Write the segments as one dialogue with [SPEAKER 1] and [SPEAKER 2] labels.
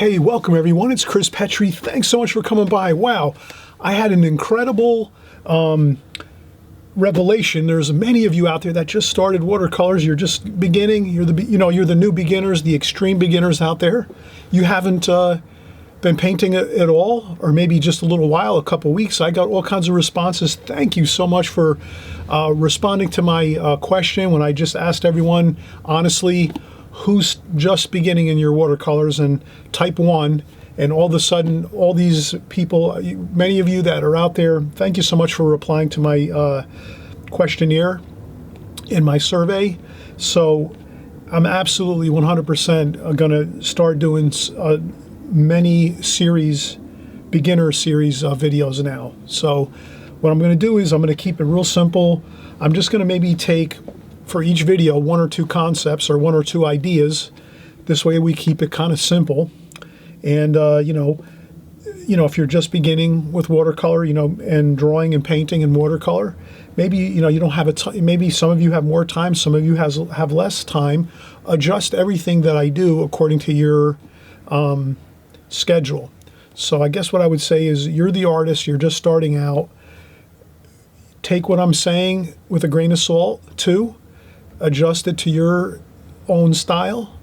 [SPEAKER 1] Hey, welcome everyone. It's Chris Petri. Thanks so much for coming by. Wow, I had an incredible revelation. There's many of you out there that just started watercolors. You're just beginning. You're the new beginners, the extreme beginners out there. You haven't been painting at all, or maybe just a little while, a couple weeks. I got all kinds of responses. Thank you so much for responding to my question when I just asked everyone honestly who's just beginning in your watercolors and type 1, and all of a sudden all these people, many of you that are out there, thank you so much for replying to my questionnaire in my survey. So I'm absolutely 100% going to start doing many beginner series of videos now. So what I'm going to do is I'm going to keep it real simple. I'm just going to maybe take for each video 1 or 2 concepts or 1 or 2 ideas. This way we keep it kind of simple. And if you're just beginning with watercolor, and drawing and painting in watercolor, maybe you don't have maybe some of you have more time, some of you have less time. Adjust everything that I do according to your schedule. So I guess what I would say is, you're the artist, you're just starting out. Take what I'm saying with a grain of salt too. Adjust it to your own style.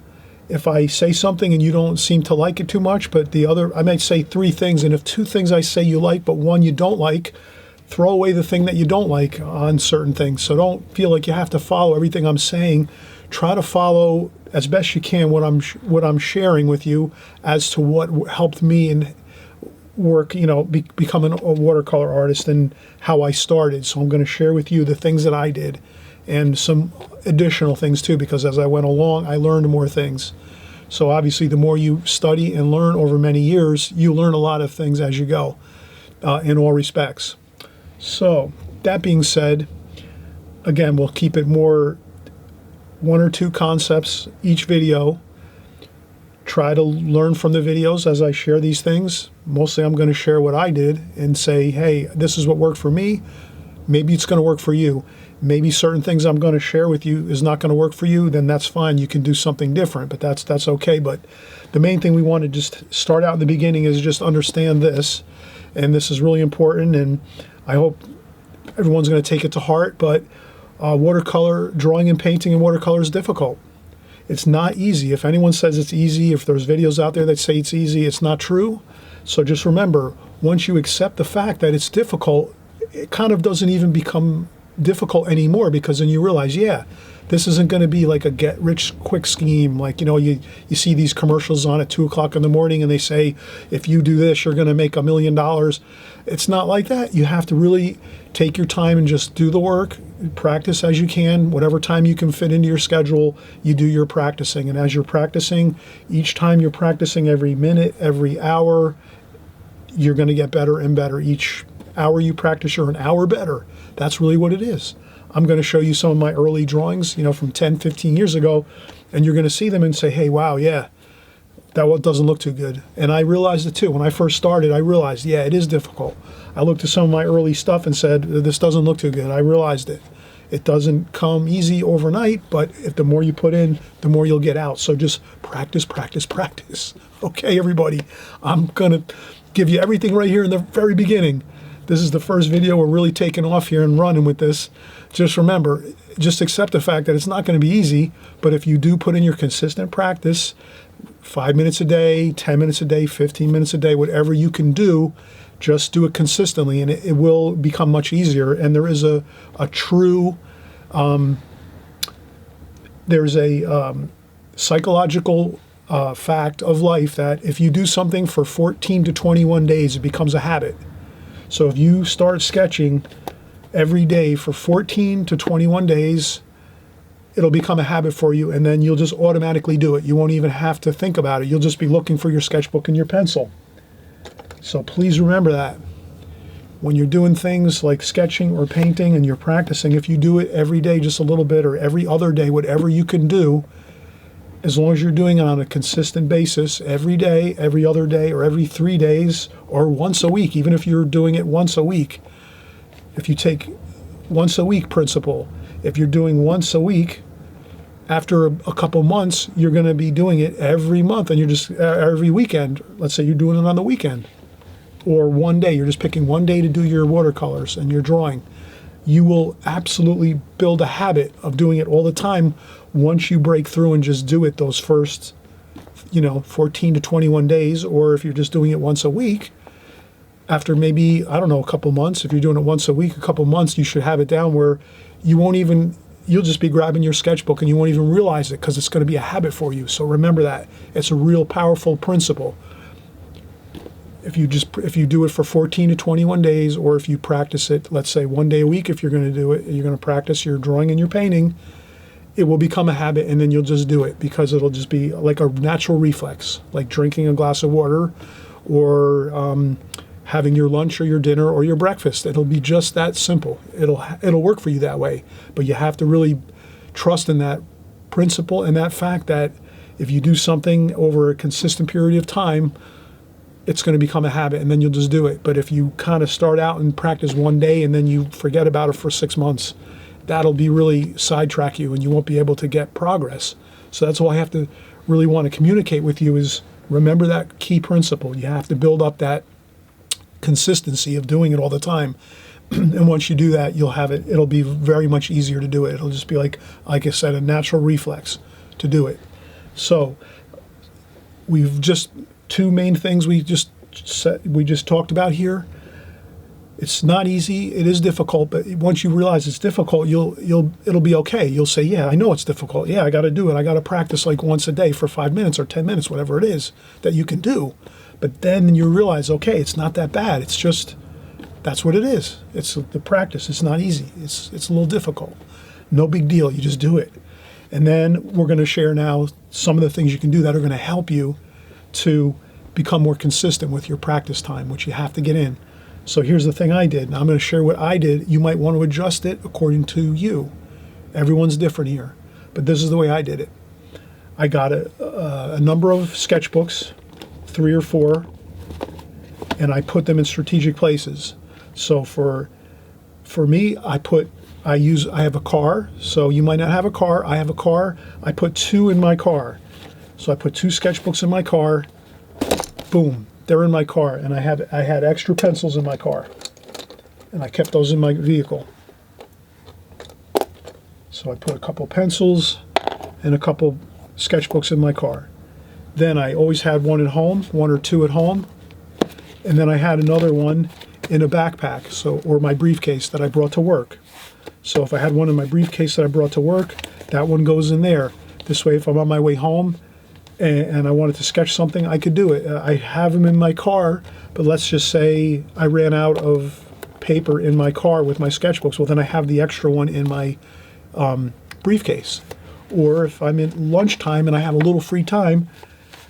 [SPEAKER 1] If I say something and you don't seem to like it too much, but I might say 3 things, and if 2 things I say you like, but 1 you don't like, throw away the thing that you don't like on certain things. So don't feel like you have to follow everything I'm saying. Try to follow as best you can what I'm sharing with you as to what helped me in work, becoming a watercolor artist and how I started. So I'm going to share with you the things that I did and some additional things too, because as I went along, I learned more things. So obviously the more you study and learn over many years, you learn a lot of things as you go, in all respects. So that being said, again, we'll keep it more 1 or 2 concepts each video. Try to learn from the videos as I share these things. Mostly I'm going to share what I did and say, hey, this is what worked for me. Maybe it's going to work for you. Maybe certain things I'm going to share with you is not going to work for you, then that's fine. You can do something different, but that's okay. But the main thing we want to just start out in the beginning is just understand this, and this is really important, and I hope everyone's going to take it to heart. But watercolor, drawing and painting in watercolor is difficult. It's not easy. If anyone says it's easy, if there's videos out there that say it's easy, it's not true. So just remember, once you accept the fact that it's difficult, it kind of doesn't even become difficult anymore, because then you realize, yeah, this isn't going to be like a get-rich-quick scheme. Like, you see these commercials on at 2 o'clock in the morning, and they say, if you do this, you're going to make $1 million. It's not like that. You have to really take your time and just do the work, practice as you can. Whatever time you can fit into your schedule, you do your practicing. And as you're practicing, each time you're practicing, every minute, every hour, you're going to get better and better. Each hour you practice, you're an hour better. That's really what it is. I'm going to show you some of my early drawings, from 10, 15 years ago, and you're going to see them and say, hey, wow, yeah, that one doesn't look too good. And I realized it too. When I first started, I realized, yeah, it is difficult. I looked at some of my early stuff and said, this doesn't look too good. I realized it. It doesn't come easy overnight, but if the more you put in, the more you'll get out. So just practice, practice, practice. Okay, everybody, I'm going to give you everything right here in the very beginning. This is the first video we're really taking off here and running with this. Just remember, just accept the fact that it's not going to be easy, but if you do put in your consistent practice, 5 minutes a day, 10 minutes a day, 15 minutes a day, whatever you can do, just do it consistently, and it will become much easier. And there is a true, there's a psychological fact of life that if you do something for 14 to 21 days, it becomes a habit. So if you start sketching every day for 14 to 21 days, it'll become a habit for you, and then you'll just automatically do it. You won't even have to think about it. You'll just be looking for your sketchbook and your pencil. So please remember that. When you're doing things like sketching or painting and you're practicing, if you do it every day just a little bit, or every other day, whatever you can do, as long as you're doing it on a consistent basis, every day, every other day, or every 3 days, or once a week, even if you're doing it once a week, if you take once a week principle, if you're doing once a week After a couple months, you're going to be doing it every month, and you're just every weekend. Let's say you're doing it on the weekend, or one day. You're just picking one day to do your watercolors and your drawing. You will absolutely build a habit of doing it all the time once you break through and just do it those first, 14 to 21 days, or if you're just doing it once a week. After maybe, I don't know, a couple months, if you're doing it once a week, a couple months, you should have it down where you'll just be grabbing your sketchbook and you won't even realize it because it's going to be a habit for you. So remember that. It's a real powerful principle. If you do it for 14 to 21 days, or if you practice it, let's say one day a week, if you're going to do it, you're going to practice your drawing and your painting, it will become a habit, and then you'll just do it because it'll just be like a natural reflex, like drinking a glass of water or having your lunch or your dinner or your breakfast. It'll be just that simple. It'll work for you that way. But you have to really trust in that principle and that fact that if you do something over a consistent period of time, it's going to become a habit, and then you'll just do it. But if you kind of start out and practice one day and then you forget about it for 6 months, that'll be really sidetrack you and you won't be able to get progress. So that's all I have to really want to communicate with you is remember that key principle. You have to build up that consistency of doing it all the time. And once you do that, you'll have it. It'll be very much easier to do it. It'll just be like I said, a natural reflex to do it. So we've just two main things we just talked about here. It's not easy. It is difficult, but once you realize it's difficult, it'll be okay. You'll say, yeah, I know it's difficult. Yeah, I got to do it. I got to practice like once a day for 5 minutes or 10 minutes, whatever it is that you can do. But then you realize, okay, it's not that bad. It's just, that's what it is. It's the practice. It's not easy. It's a little difficult. No big deal. You just do it. And then we're going to share now some of the things you can do that are going to help you to become more consistent with your practice time, which you have to get in. So here's the thing I did. Now I'm going to share what I did. You might want to adjust it according to you. Everyone's different here, but this is the way I did it. I got a number of sketchbooks, 3 or 4, and I put them in strategic places. So for me, I have a car. So you might not have a car. I have a car. I put 2 in my car. So I put 2 sketchbooks in my car. Boom. They're in my car, and I had extra pencils in my car, and I kept those in my vehicle. So I put a couple pencils and a couple sketchbooks in my car. Then I always had one at home, 1 or 2 at home, and then I had another one in a backpack, or my briefcase that I brought to work. So if I had one in my briefcase that I brought to work, that one goes in there. This way, if I'm on my way home and I wanted to sketch something, I could do it. I have them in my car, but let's just say I ran out of paper in my car with my sketchbooks. Well, then I have the extra one in my briefcase. Or if I'm at lunchtime and I have a little free time,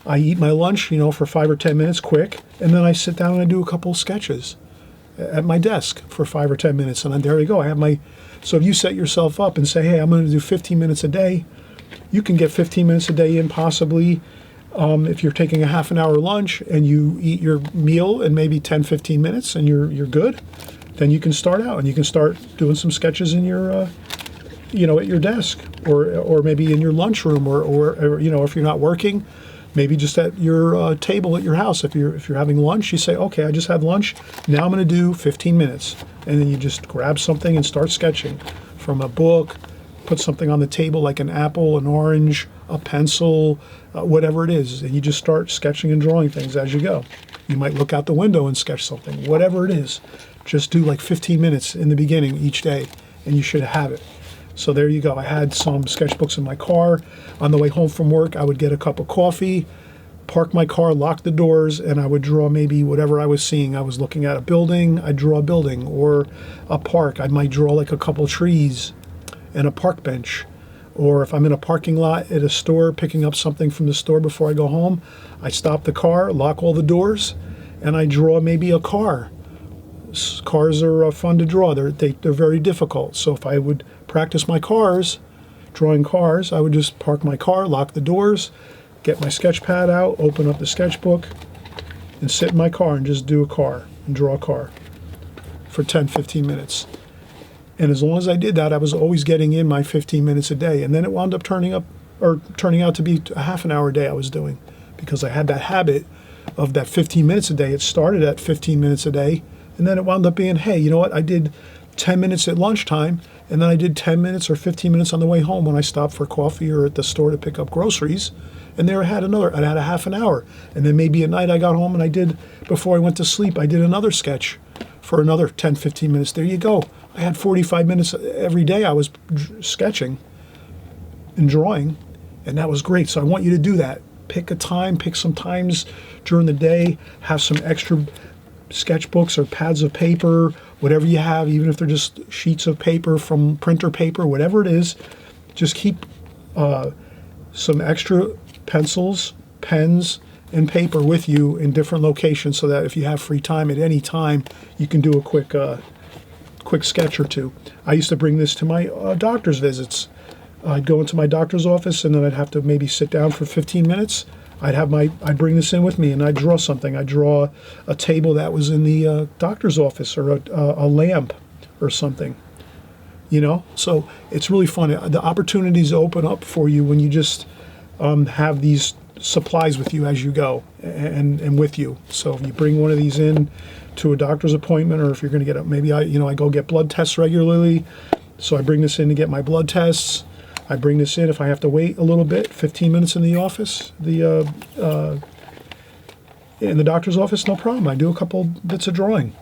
[SPEAKER 1] I eat my lunch, for 5 or 10 minutes quick, and then I sit down and I do a couple sketches at my desk for 5 or 10 minutes, and then there you go. So if you set yourself up and say, hey, I'm going to do 15 minutes a day, you can get 15 minutes a day in possibly if you're taking a half an hour lunch and you eat your meal in maybe 10, 15 minutes and you're good, then you can start out and you can start doing some sketches in your, at your desk or maybe in your lunchroom or if you're not working, maybe just at your table at your house. If you're having lunch, you say, okay, I just had lunch. Now I'm going to do 15 minutes. And then you just grab something and start sketching from a book. Put something on the table like an apple, an orange, a pencil, whatever it is. And you just start sketching and drawing things as you go. You might look out the window and sketch something. Whatever it is, just do like 15 minutes in the beginning each day, and you should have it. So there you go. I had some sketchbooks in my car. On the way home from work, I would get a cup of coffee, park my car, lock the doors, and I would draw maybe whatever I was seeing. I was looking at a building, I'd draw a building, or a park. I might draw like a couple trees and a park bench. Or if I'm in a parking lot at a store picking up something from the store before I go home, I stop the car, lock all the doors, and I draw maybe a car. Cars are fun to draw. They're very difficult. So if I would practice my drawing cars, I would just park my car, lock the doors, get my sketch pad out, open up the sketchbook, and sit in my car and just do a car and draw a car for 10, 15 minutes. And as long as I did that, I was always getting in my 15 minutes a day. And then it wound up turning up or turning out to be a half an hour a day I was doing, because I had that habit of that 15 minutes a day. It started at 15 minutes a day, and then it wound up being, hey, you know what? I did 10 minutes at lunchtime, and then I did 10 minutes or 15 minutes on the way home when I stopped for coffee or at the store to pick up groceries. And there I had a half an hour. And then maybe at night I got home and I did, before I went to sleep, I did another sketch for another 10, 15 minutes. There you go. I had 45 minutes every day I was sketching and drawing, and that was great. So I want you to do that. Pick a time, pick some times during the day, have some extra sketchbooks or pads of paper, whatever you have, even if they're just sheets of paper from printer paper, whatever it is. Just keep some extra pencils, pens, and paper with you in different locations, so that if you have free time at any time, you can do a quick sketch or two. I used to bring this to my doctor's visits. I'd go into my doctor's office, and then I'd have to maybe sit down for 15 minutes. I'd bring this in with me, and I'd draw something. I'd draw a table that was in the doctor's office, or a lamp or something. So it's really fun. The opportunities open up for you when you just have these supplies with you as you go, and with you. So if you bring one of these in to a doctor's appointment, or if you're going to get maybe I go get blood tests regularly, so I bring this in to get my blood tests. I bring this in if I have to wait a little bit, 15 minutes in the office, in the doctor's office, no problem. I do a couple bits of drawing.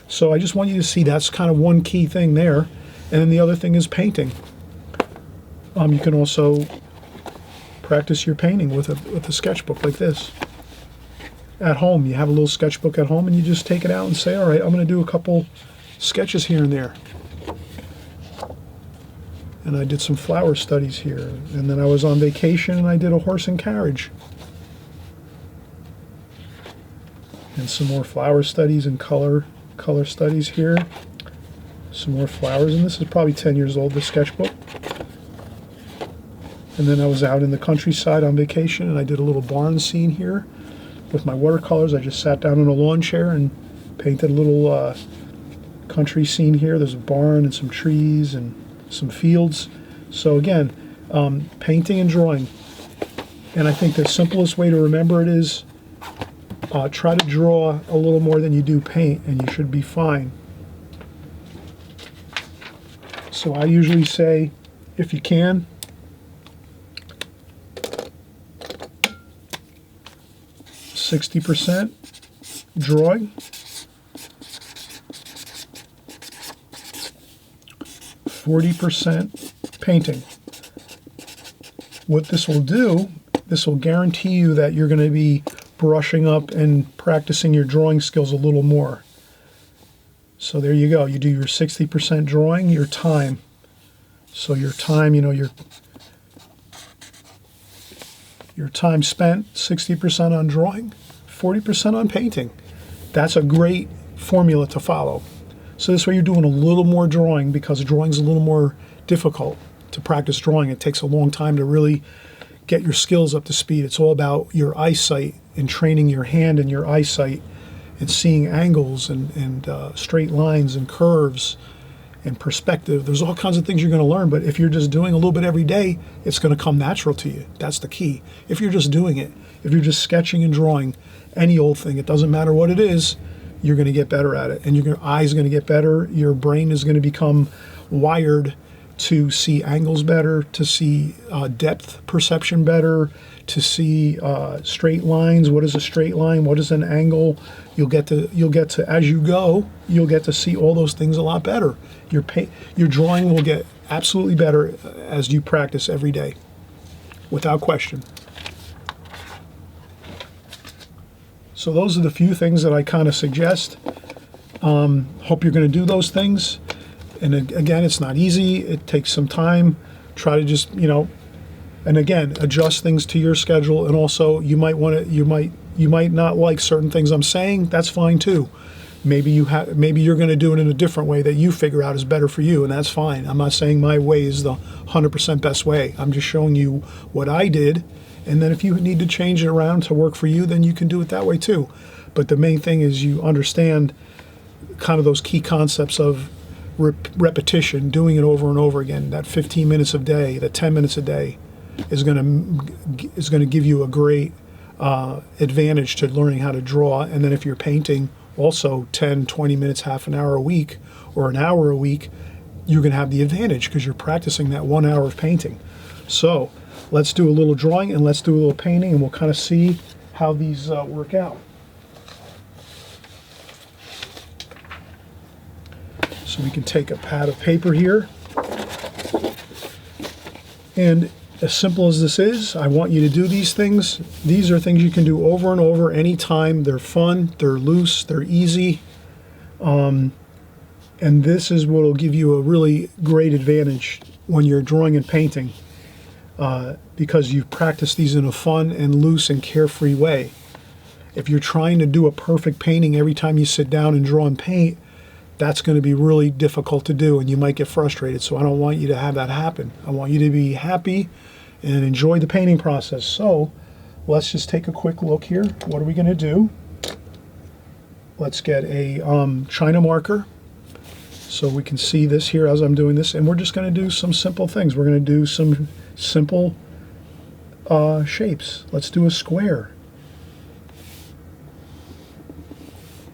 [SPEAKER 1] So I just want you to see that's kind of one key thing there. And then the other thing is painting. You can also practice your painting with a sketchbook like this. At home, you have a little sketchbook at home, and you just take it out and say, all right, I'm going to do a couple sketches here and there. And I did some flower studies here. And then I was on vacation, and I did a horse and carriage. And some more flower studies and color studies here. Some more flowers, and this is probably 10 years old, this sketchbook. And then I was out in the countryside on vacation, and I did a little barn scene here with my watercolors. I just sat down in a lawn chair and painted a little country scene here. There's a barn and some trees and some fields. So again, painting and drawing. And I think the simplest way to remember it is try to draw a little more than you do paint, and you should be fine. So I usually say, if you can, 60% drawing, 40% painting. What this will do, this will guarantee you that you're going to be brushing up and practicing your drawing skills a little more. So there you go. You do your 60% drawing, your time. So your time, your time spent, 60% on drawing, 40% on painting. That's a great formula to follow. So this way you're doing a little more drawing, because drawing's a little more difficult to practice drawing. It takes a long time to really get your skills up to speed. It's all about your eyesight and training your hand and your eyesight and seeing angles and straight lines and curves and perspective. There's all kinds of things you're going to learn, but if you're just doing a little bit every day, it's going to come natural to you. That's the key. If you're just doing it, if you're just sketching and drawing any old thing, it doesn't matter what it is, you're going to get better at it. And your eyes are going to get better. Your brain is going to become wired to see angles better, to see depth perception better, to see straight lines. What is a straight line? What is an angle? You'll get to as you go, you'll get to see all those things a lot better. Your drawing will get absolutely better as you practice every day, without question. So those are the few things that I kind of suggest. Hope you're going to do those things. And again, it's not easy. It takes some time. Try to just, and again, adjust things to your schedule. And also, you might not like certain things I'm saying. That's fine too. Maybe you're going to do it in a different way that you figure out is better for you, and that's fine. I'm not saying my way is the 100% best way. I'm just showing you what I did. And then if you need to change it around to work for you, then you can do it that way too. But the main thing is you understand kind of those key concepts of repetition, doing it over and over again, that 15 minutes a day, that 10 minutes a day, is going to give you a great advantage to learning how to draw. And then if you're painting also 10, 20 minutes, half an hour a week, or an hour a week, you're going to have the advantage because you're practicing that 1 hour of painting. So let's do a little drawing and let's do a little painting, and we'll kind of see how these work out. So we can take a pad of paper here, and as simple as this is, I want you to do these things. These are things you can do over and over anytime. They're fun, they're loose, they're easy. And this is what will give you a really great advantage when you're drawing and painting, because you've practiced these in a fun and loose and carefree way. If you're trying to do a perfect painting every time you sit down and draw and paint, that's going to be really difficult to do, and you might get frustrated. So I don't want you to have that happen. I want you to be happy and enjoy the painting process. So let's just take a quick look here. What are we going to do? Let's get a China marker so we can see this here as I'm doing this, and we're just going to do some simple things. We're going to do some simple shapes. Let's do a square.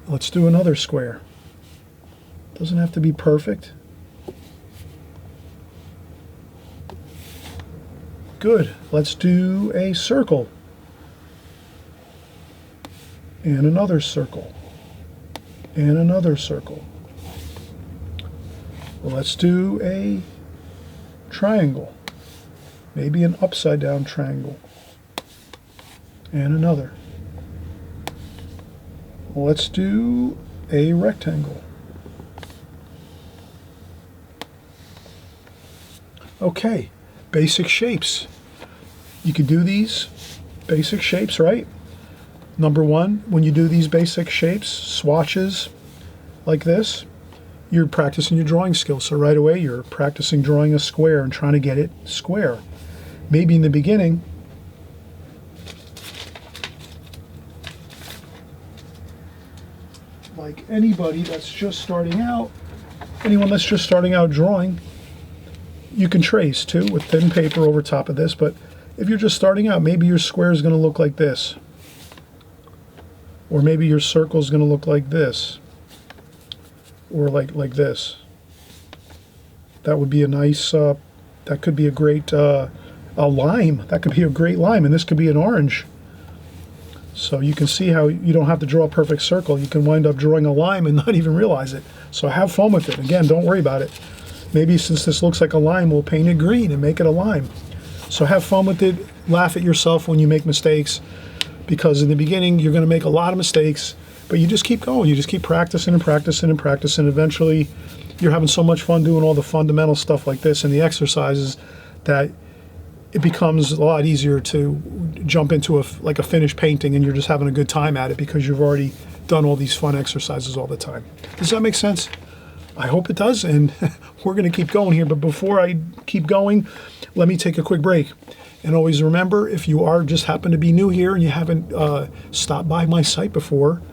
[SPEAKER 1] Let's do another square. Doesn't have to be perfect. Good. Let's do a circle. And another circle. And another circle. Let's do a triangle. Maybe an upside down triangle. And another. Let's do a rectangle. Okay, basic shapes. You could do these basic shapes, right? Number one, when you do these basic shapes, swatches like this, you're practicing your drawing skills. So right away, you're practicing drawing a square and trying to get it square. Maybe in the beginning, like anybody that's just starting out, anyone that's just starting out drawing, you can trace too with thin paper over top of this, but if you're just starting out, maybe your square is going to look like this, or maybe your circle is going to look like this, or like this. That would be a nice, that could be a great, a lime. That could be a great lime, and this could be an orange. So you can see how you don't have to draw a perfect circle. You can wind up drawing a lime and not even realize it. So have fun with it. Again, don't worry about it. Maybe since this looks like a lime, we'll paint it green and make it a lime. So have fun with it. Laugh at yourself when you make mistakes, because in the beginning you're going to make a lot of mistakes, but you just keep going. You just keep practicing and practicing and practicing. Eventually you're having so much fun doing all the fundamental stuff like this and the exercises that it becomes a lot easier to jump into like a finished painting, and you're just having a good time at it because you've already done all these fun exercises all the time. Does that make sense? I hope it does, and we're going to keep going here. But before I keep going, let me take a quick break. And always remember, if you are just happen to be new here and you haven't stopped by my site before,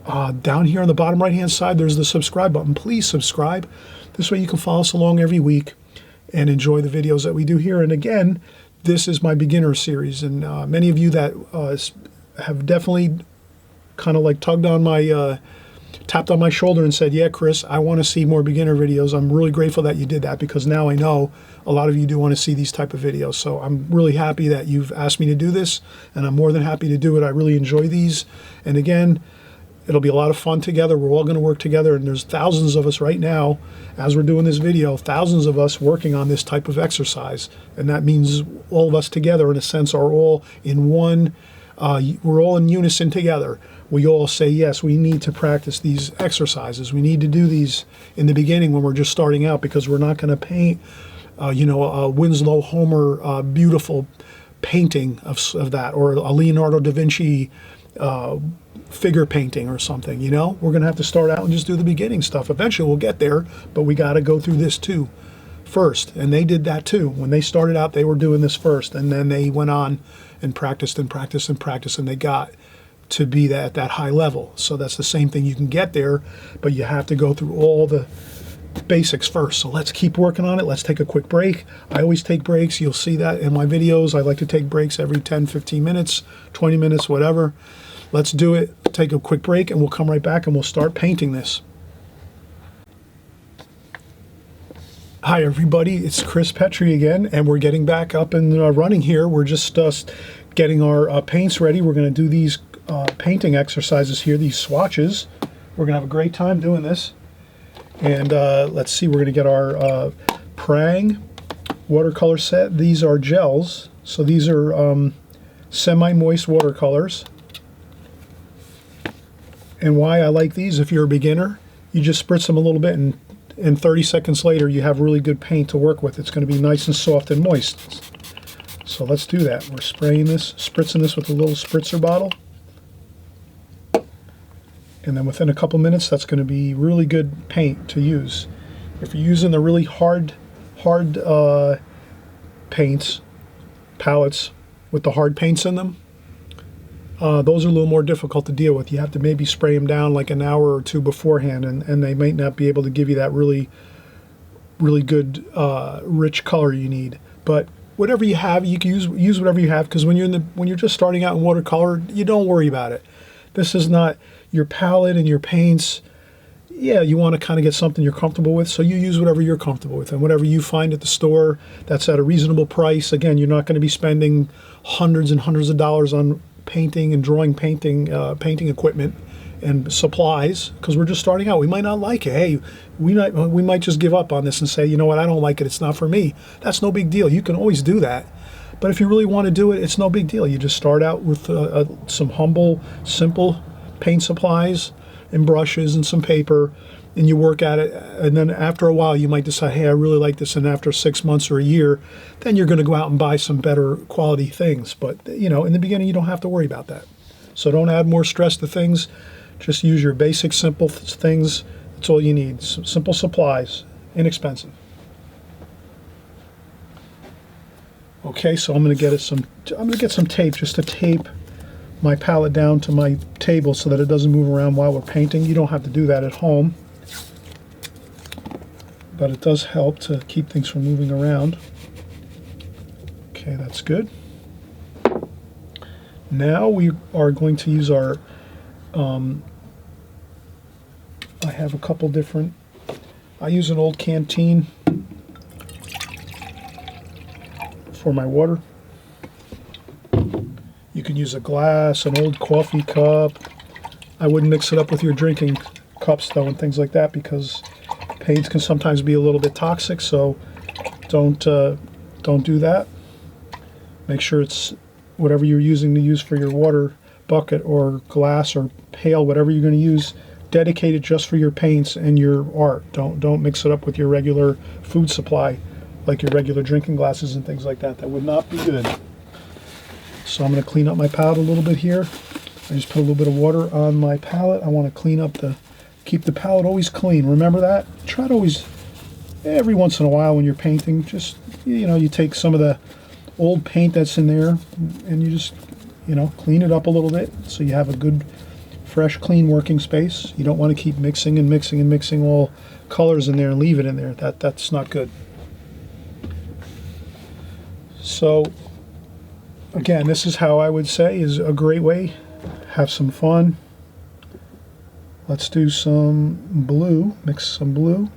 [SPEAKER 1] down here on the bottom right-hand side, there's the subscribe button. Please subscribe. This way you can follow us along every week and enjoy the videos that we do here. And again, this is my beginner series, and many of you that have definitely kind of like tugged on my tapped on my shoulder and said, yeah, Chris, I want to see more beginner videos. I'm really grateful that you did that, because now I know a lot of you do want to see these type of videos. So I'm really happy that you've asked me to do this, and I'm more than happy to do it. I really enjoy these. And again, it'll be a lot of fun together. We're all going to work together, and there's thousands of us right now, as we're doing this video, thousands of us working on this type of exercise. And that means all of us together, in a sense, are all in one, we're all in unison together. We all say, yes, we need to practice these exercises. We need to do these in the beginning when we're just starting out, because we're not going to paint, a Winslow Homer beautiful painting of that, or a Leonardo da Vinci figure painting or something. We're going to have to start out and just do the beginning stuff. Eventually we'll get there, but we got to go through this too first. And they did that too. When they started out, they were doing this first, and then they went on and practiced and practiced and practiced, and they got to be at that high level. So that's the same thing. You can get there, but you have to go through all the basics first. So let's keep working on it. Let's take a quick break. I always take breaks. You'll see that in my videos. I like to take breaks every 10, 15 minutes, 20 minutes, whatever. Let's do it. Take a quick break and we'll come right back and we'll start painting this. Hi everybody, it's Chris Petri again, and we're getting back up and running here. We're just getting our paints ready. We're going to do these painting exercises here, these swatches. We're going to have a great time doing this. And let's see, we're going to get our Prang watercolor set. These are gels, so these are semi-moist watercolors. And why I like these, if you're a beginner, you just spritz them a little bit and 30 seconds later you have really good paint to work with. It's going to be nice and soft and moist. So let's do that. We're spraying this, spritzing this with a little spritzer bottle. And then within a couple minutes that's going to be really good paint to use. If you're using the really hard paints, palettes with the hard paints in them, those are a little more difficult to deal with. You have to maybe spray them down like an hour or two beforehand, and they might not be able to give you that really good rich color you need. But whatever you have, you can use whatever you have, because when you're just starting out in watercolor, you don't worry about it. This is not your palette and your paints. Yeah, you want to kind of get something you're comfortable with, so you use whatever you're comfortable with, and whatever you find at the store that's at a reasonable price. Again, you're not going to be spending hundreds and hundreds of dollars on painting and drawing painting equipment and supplies, because we're just starting out. We might not like it. Hey, we might just give up on this and say, you know what, I don't like it, it's not for me. That's no big deal. You can always do that. But if you really want to do it, it's no big deal. You just start out with some humble, simple paint supplies and brushes and some paper, and you work at it, and then after a while you might decide, hey, I really like this, and after 6 months or a year, then you're going to go out and buy some better quality things. But you know, in the beginning you don't have to worry about that. So don't add more stress to things. Just use your basic simple things. That's all you need. Simple supplies, inexpensive. Okay, so I'm going to get some tape just to tape my palette down to my table so that it doesn't move around while we're painting. You don't have to do that at home, but it does help to keep things from moving around. Okay, that's good. Now we are going to use our, I have a couple different, I use an old canteen for my water. You can use a glass, an old coffee cup. I wouldn't mix it up with your drinking cups though and things like that, because paints can sometimes be a little bit toxic, so don't do that. Make sure it's whatever you're using for your water bucket or glass or pail, whatever you're going to use, dedicated just for your paints and your art. Don't mix it up with your regular food supply, like your regular drinking glasses and things like that. That would not be good. So I'm going to clean up my palette a little bit here. I just put a little bit of water on my palette. I want to clean up keep the palette always clean. Remember that? Try to always, every once in a while when you're painting, just, you know, you take some of the old paint that's in there and you just, you know, clean it up a little bit so you have a good, fresh, clean working space. You don't want to keep mixing and mixing and mixing all colors in there and leave it in there. That's not good. So again, this is how I would say is a great way. Have some fun. Let's do some blue. Mix some blue.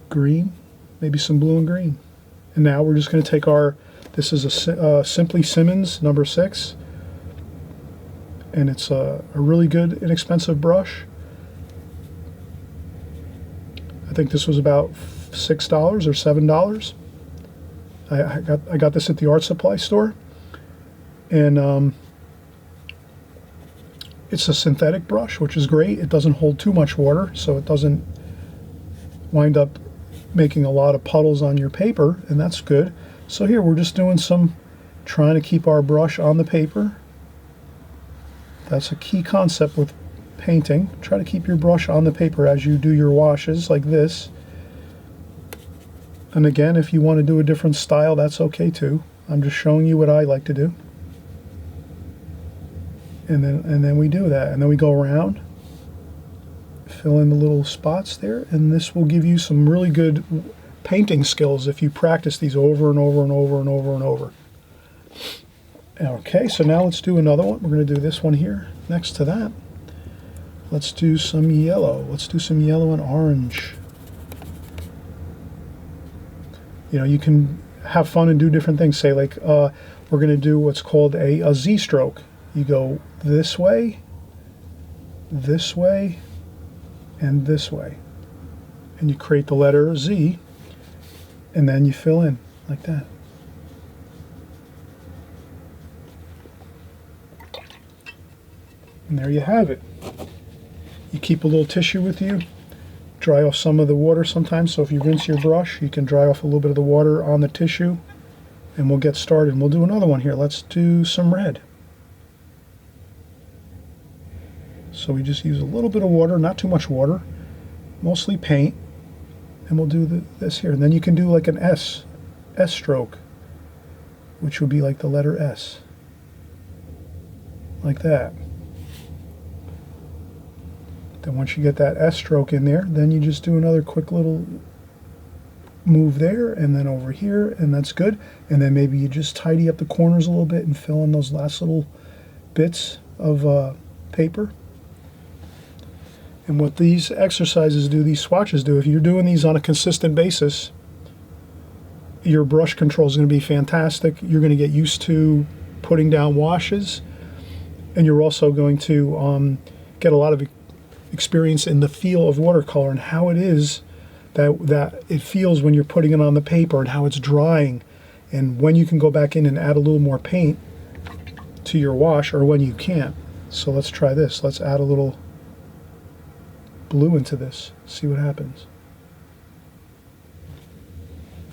[SPEAKER 1] Green. Maybe some blue and green. And now we're just going to take this is a Simply Simmons number 6. And it's a really good, inexpensive brush. I think this was about $6 or $7. I got this at the art supply store, and it's a synthetic brush, which is great. It doesn't hold too much water, so it doesn't wind up making a lot of puddles on your paper, and that's good. So here we're just doing trying to keep our brush on the paper. That's a key concept with painting. Try to keep your brush on the paper as you do your washes, like this. And again, if you want to do a different style, that's okay too. I'm just showing you what I like to do. And then we do that, and then we go around, fill in the little spots there, and this will give you some really good painting skills if you practice these over and over and over and over and over. Okay, so now let's do another one. We're going to do this one here next to that. Let's do some yellow. Let's do some yellow and orange. You know, you can have fun and do different things. Say like, we're going to do what's called a Z stroke. You go this way, and this way. And you create the letter Z, and then you fill in like that. And there you have it. You keep a little tissue with you, dry off some of the water sometimes, so if you rinse your brush, you can dry off a little bit of the water on the tissue, and we'll get started. And we'll do another one here. Let's do some red. So we just use a little bit of water, not too much water, mostly paint, and we'll do this here. And then you can do like an S stroke, which would be like the letter S, like that. Then once you get that S stroke in there, then you just do another quick little move there, and then over here, and that's good. And then maybe you just tidy up the corners a little bit and fill in those last little bits of paper. And what these exercises do, these swatches do, if you're doing these on a consistent basis, your brush control is going to be fantastic. You're going to get used to putting down washes, and you're also going to get a lot of experience in the feel of watercolor and how it is that it feels when you're putting it on the paper and how it's drying, and when you can go back in and add a little more paint to your wash or when you can't. So let's try this. Let's add a little blue into this, see what happens.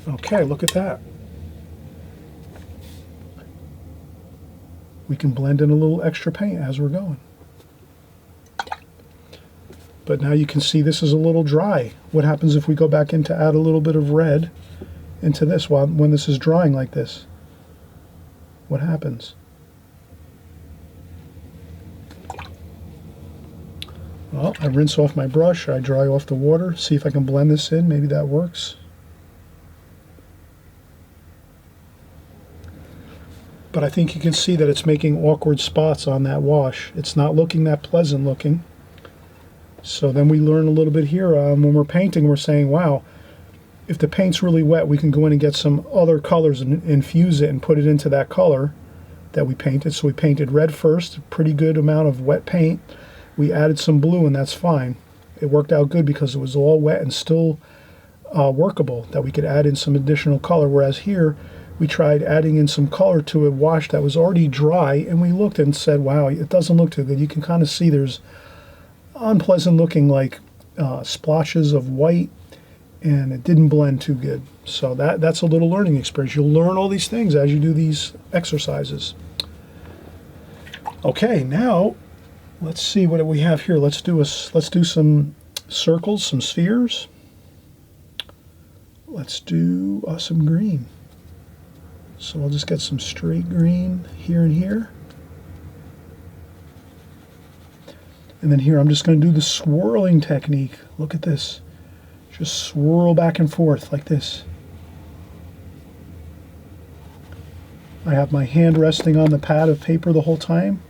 [SPEAKER 1] Okay, look at that. We can blend in a little extra paint as we're going. But now you can see this is a little dry. What happens if we go back in to add a little bit of red into this when this is drying like this? What happens? Well, I rinse off my brush, I dry off the water, see if I can blend this in, maybe that works. But I think you can see that it's making awkward spots on that wash. It's not looking that pleasant looking. So then we learn a little bit here when we're painting, we're saying, wow, if the paint's really wet, we can go in and get some other colors and infuse it and put it into that color that we painted. So we painted red first, a pretty good amount of wet paint. We added some blue, and that's fine. It worked out good because it was all wet and still workable, that we could add in some additional color. Whereas here, we tried adding in some color to a wash that was already dry, and we looked and said, wow, it doesn't look too good. You can kind of see there's unpleasant looking like splotches of white, and it didn't blend too good. So that's a little learning experience. You'll learn all these things as you do these exercises. Okay, now let's see what we have here. Let's do some circles, some spheres. Let's do some green. So I'll just get some straight green here and here. And then here I'm just going to do the swirling technique. Look at this. Just swirl back and forth like this. I have my hand resting on the pad of paper the whole time,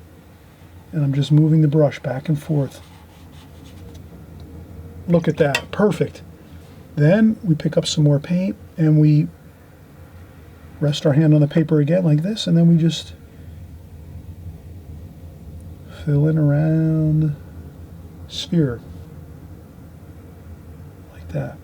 [SPEAKER 1] and I'm just moving the brush back and forth. Look at that. Perfect. Then we pick up some more paint and we rest our hand on the paper again like this, and then we just fill in around sphere like that.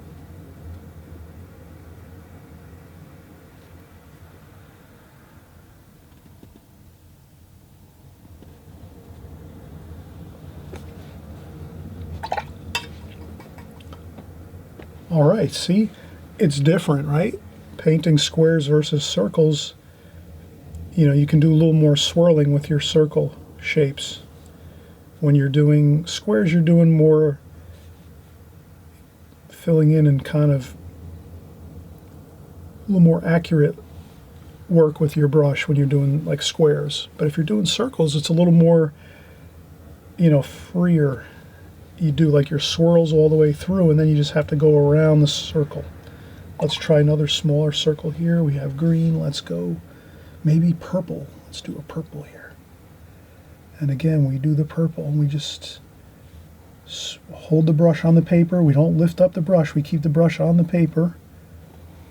[SPEAKER 1] All right, see, it's different, right? Painting squares versus circles, you know, you can do a little more swirling with your circle shapes. When you're doing squares, you're doing more filling in and kind of a little more accurate work with your brush when you're doing like squares. But if you're doing circles, it's a little more freer. You do like your swirls all the way through, and then you just have to go around the circle. Let's try another smaller circle here. We have green. Let's go maybe purple. Let's do a purple here. And again, we do the purple, and we just hold the brush on the paper. We don't lift up the brush. We keep the brush on the paper.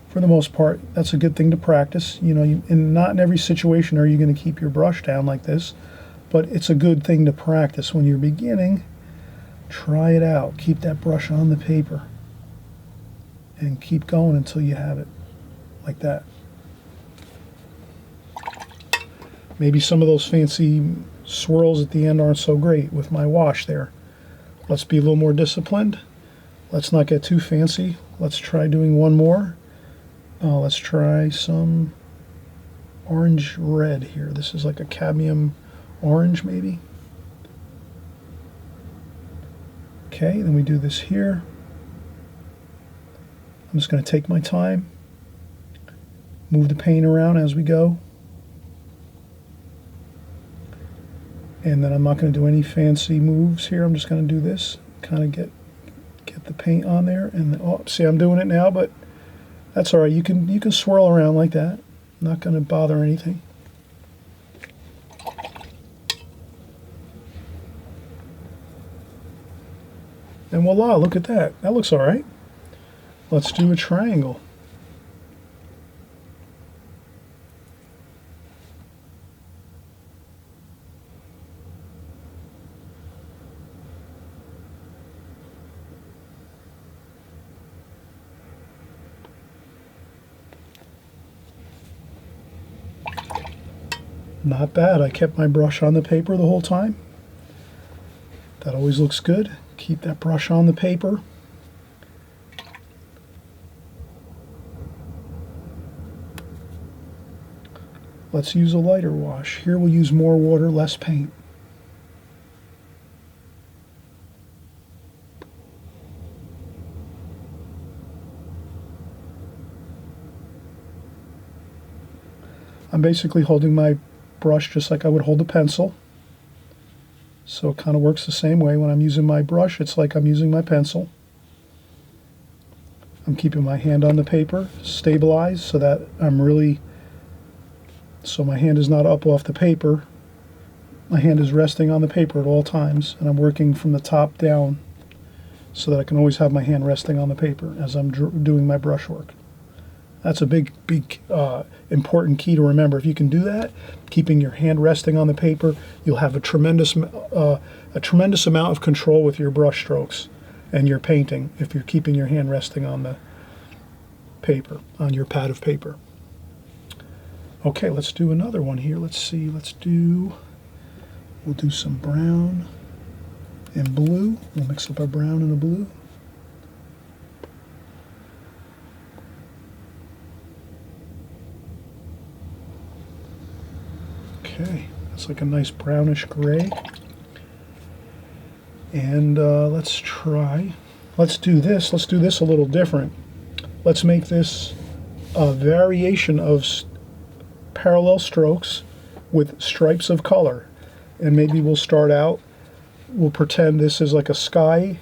[SPEAKER 1] For the most part, that's a good thing to practice. And not in every situation are you going to keep your brush down like this, but it's a good thing to practice when you're beginning. Try it out. Keep that brush on the paper and keep going until you have it like that. Maybe some of those fancy swirls at the end aren't so great with my wash there. Let's be a little more disciplined. Let's not get too fancy. Let's try doing one more. Let's try some orange red here. This is like a cadmium orange maybe. Okay, then we do this here. I'm just going to take my time, move the paint around as we go, and then I'm not going to do any fancy moves here. I'm just going to do this, kind of get the paint on there, and then, oh, see, I'm doing it now, but that's all right. You can swirl around like that. Not going to bother anything. And voila, look at that. That looks all right. Let's do a triangle. Not bad. I kept my brush on the paper the whole time. That always looks good. Keep that brush on the paper. Let's use a lighter wash. Here we'll use more water, less paint. I'm basically holding my brush just like I would hold a pencil. So it kind of works the same way. When I'm using my brush, it's like I'm using my pencil. I'm keeping my hand on the paper, stabilized, so that so my hand is not up off the paper. My hand is resting on the paper at all times, and I'm working from the top down so that I can always have my hand resting on the paper as I'm doing my brush work. That's a big important key to remember. If you can do that, keeping your hand resting on the paper, you'll have a tremendous amount of control with your brush strokes and your painting if you're keeping your hand resting on the paper, on your pad of paper. Okay, let's do another one here. Let's see. We'll do some brown and blue. We'll mix up our brown and the blue. Okay, that's like a nice brownish gray. And let's do this a little different. Let's make this a variation of parallel strokes with stripes of color. And maybe we'll start out, we'll pretend this is like a sky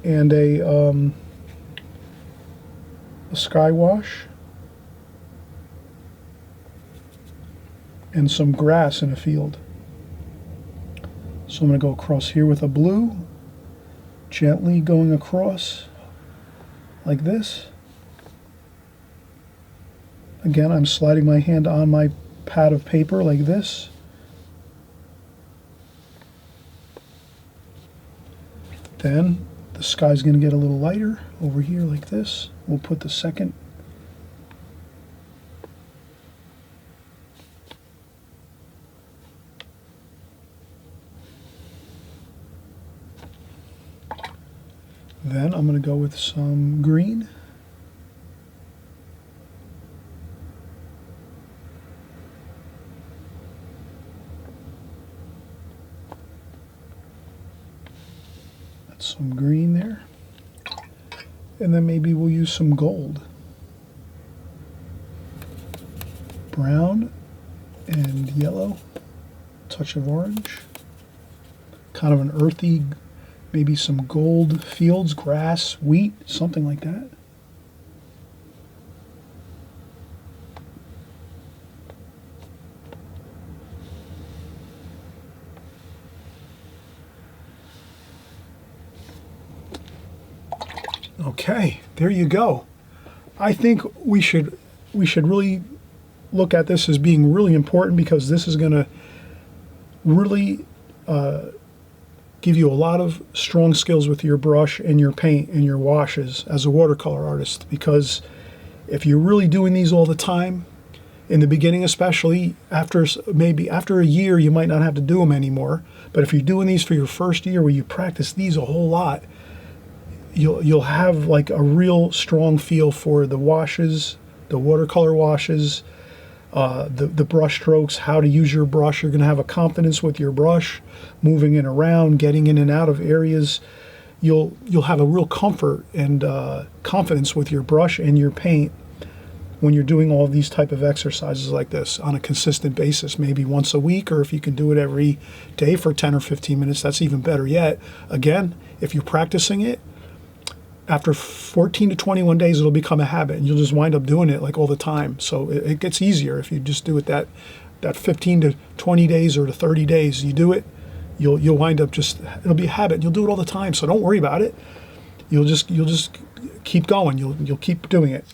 [SPEAKER 1] and a sky wash. And some grass in a field. So I'm going to go across here with a blue, gently going across like this. Again, I'm sliding my hand on my pad of paper like this. Then the sky's going to get a little lighter over here like this. We'll put the second Then I'm going to go with some green. That's some green there. And then maybe we'll use some gold. Brown and yellow, touch of orange. kind of an earthy, maybe some gold fields, grass, wheat, something like that. Okay, there you go. I think we should really look at this as being really important, because this is going to really give you a lot of strong skills with your brush and your paint and your washes as a watercolor artist. Because if you're really doing these all the time, in the beginning especially, maybe after a year you might not have to do them anymore, but if you're doing these for your first year where you practice these a whole lot, you'll have like a real strong feel for the washes, the watercolor washes, the brush strokes, how to use your brush. You're going to have a confidence with your brush, moving it around, getting in and out of areas. You'll have a real comfort and confidence with your brush and your paint when you're doing all of these type of exercises like this on a consistent basis, maybe once a week, or if you can do it every day for 10 or 15 minutes, that's even better yet. Again, if you're practicing it, after 14 to 21 days, it'll become a habit, and you'll just wind up doing it like all the time. So it gets easier if you just do it that 15 to 20 days or to 30 days. You do it, you'll wind up it'll be a habit. And you'll do it all the time. So don't worry about it. You'll just keep going. You'll keep doing it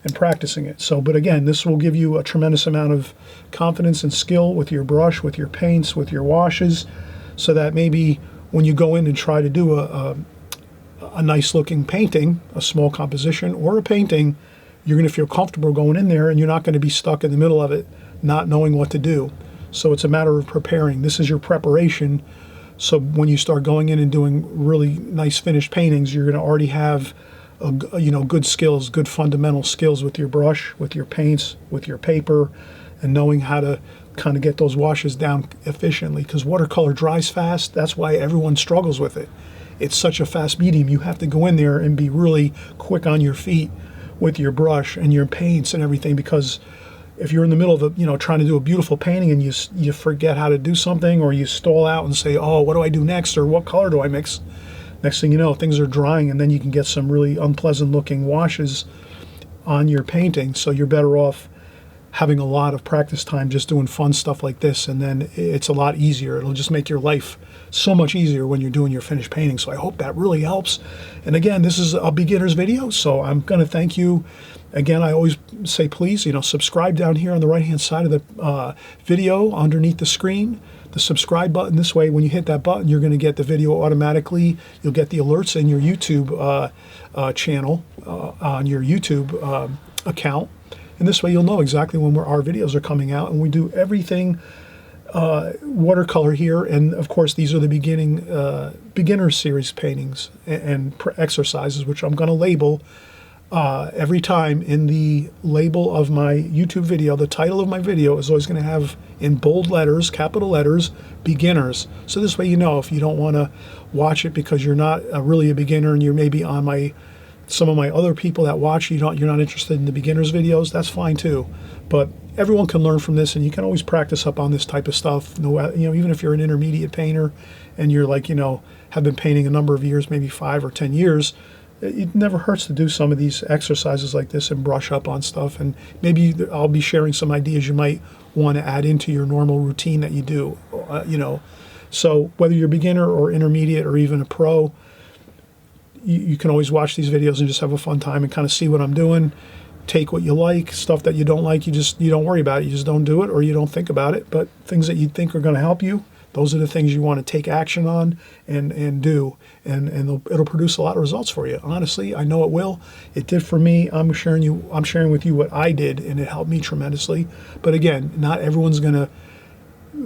[SPEAKER 1] and practicing it. So, but again, this will give you a tremendous amount of confidence and skill with your brush, with your paints, with your washes, so that maybe when you go in and try to do a nice looking painting, a small composition or a painting, you're going to feel comfortable going in there, and you're not going to be stuck in the middle of it not knowing what to do. So it's a matter of preparing. This is your preparation. So when you start going in and doing really nice finished paintings, you're going to already have good skills, good fundamental skills with your brush, with your paints, with your paper, and knowing how to kind of get those washes down efficiently, because watercolor dries fast. That's why everyone struggles with it. It's such a fast medium. You have to go in there and be really quick on your feet with your brush and your paints and everything, because if you're in the middle of trying to do a beautiful painting and you forget how to do something, or you stall out and say, oh, what do I do next, or what color do I mix? Next thing you know, things are drying, and then you can get some really unpleasant looking washes on your painting. So you're better off having a lot of practice time just doing fun stuff like this, and then it's a lot easier. It'll just make your life so much easier when you're doing your finished painting. So I hope that really helps. And again, this is a beginner's video, so I'm going to thank you. Again, I always say, please, subscribe down here on the right-hand side of the video underneath the screen, the subscribe button. This way, when you hit that button, you're going to get the video automatically. You'll get the alerts in your YouTube channel, on your YouTube account. And this way you'll know exactly when our videos are coming out. And we do everything watercolor here. And of course, these are the beginner series paintings and exercises, which I'm going to label every time in the label of my YouTube video. The title of my video is always going to have in bold letters, capital letters, beginners. So this way, if you don't want to watch it because you're not really a beginner, and you're maybe on some of my other people that watch, you're not interested in the beginners videos, that's fine too. But everyone can learn from this, and you can always practice up on this type of stuff. Even if you're an intermediate painter and you're have been painting a number of years, maybe 5 or 10 years, it never hurts to do some of these exercises like this and brush up on stuff. And maybe I'll be sharing some ideas you might want to add into your normal routine that you do. So whether you're a beginner or intermediate or even a pro, you can always watch these videos and just have a fun time and kind of see what I'm doing. Take what you like, stuff that you don't like, you don't worry about it. You just don't do it, or you don't think about it. But things that you think are going to help you, those are the things you want to take action on and do. And it'll produce a lot of results for you. Honestly, I know it will. It did for me. I'm sharing with you what I did, and it helped me tremendously. But again, not everyone's going to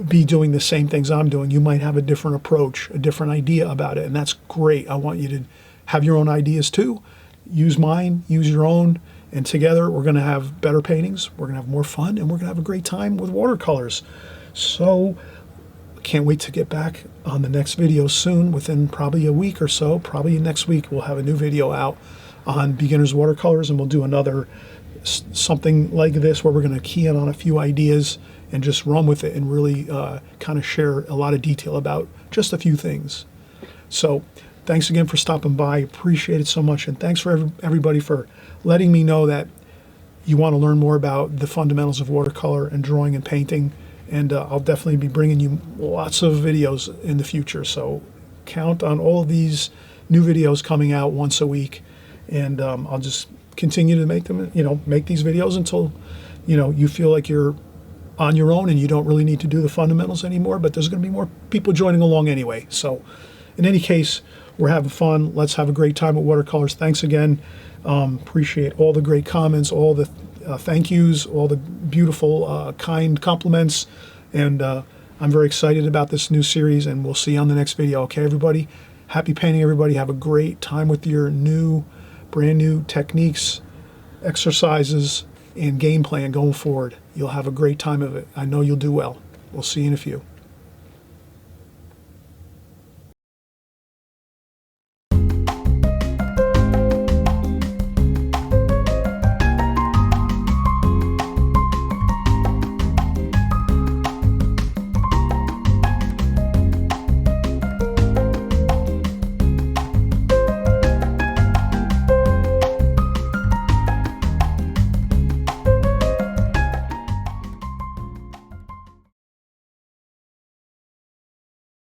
[SPEAKER 1] be doing the same things I'm doing. You might have a different approach, a different idea about it, and that's great. I want you to have your own ideas too. Use mine, use your own, and together we're going to have better paintings, we're going to have more fun, and we're going to have a great time with watercolors. So can't wait to get back on the next video soon, within probably a week or so. Probably next week we'll have a new video out on beginners watercolors, and we'll do another something like this where we're going to key in on a few ideas and just run with it and really kind of share a lot of detail about just a few things. So thanks again for stopping by. Appreciate it so much. And thanks for everybody for letting me know that you want to learn more about the fundamentals of watercolor and drawing and painting. And I'll definitely be bringing you lots of videos in the future. So count on all of these new videos coming out once a week. And I'll just continue to make them, make these videos until, you feel like you're on your own and you don't really need to do the fundamentals anymore. But there's going to be more people joining along anyway. So in any case, we're having fun. Let's have a great time with watercolors. Thanks again. Appreciate all the great comments, all the thank yous, all the beautiful, kind compliments. And I'm very excited about this new series, and we'll see you on the next video. Okay, everybody? Happy painting, everybody. Have a great time with your brand new techniques, exercises, and game plan going forward. You'll have a great time of it. I know you'll do well. We'll see you in a few.